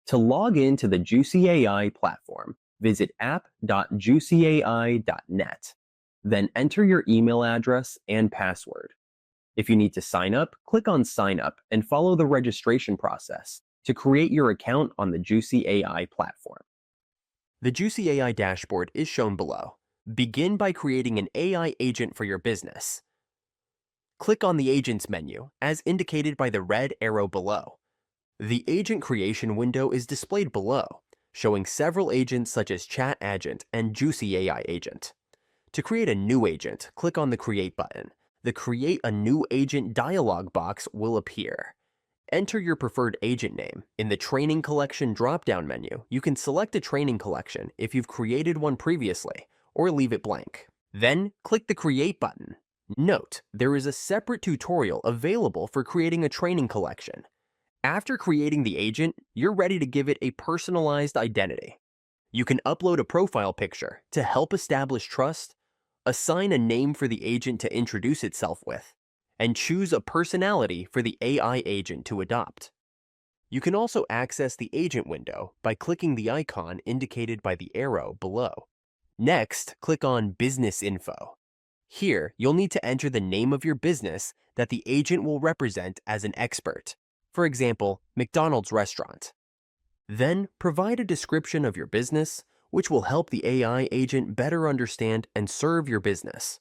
To log into the Jucyai platform, visit app.jucyai.net. Then enter your email address and password. If you need to sign up, click on Sign Up and follow the registration process to create your account on the Jucyai platform. The Jucyai dashboard is shown below. Begin by creating an AI agent for your business. Click on the Agents menu, as indicated by the red arrow below. The agent creation window is displayed below, showing several agents such as Chat Agent and Jucyai Agent. To create a new agent, click on the Create button. The Create a New Agent dialog box will appear. Enter your preferred agent name. In the Training Collection drop-down menu, you can select a training collection if you've created one previously, or leave it blank. Then, click the Create button. Note, there is a separate tutorial available for creating a training collection. After creating the agent, you're ready to give it a personalized identity. You can upload a profile picture to help establish trust, assign a name for the agent to introduce itself with, and choose a personality for the AI agent to adopt. You can also access the agent window by clicking the icon indicated by the arrow below. Next, click on Business Info. Here, you'll need to enter the name of your business that the agent will represent as an expert. For example, McDonald's restaurant. Then, provide a description of your business, which will help the AI agent better understand and serve your business.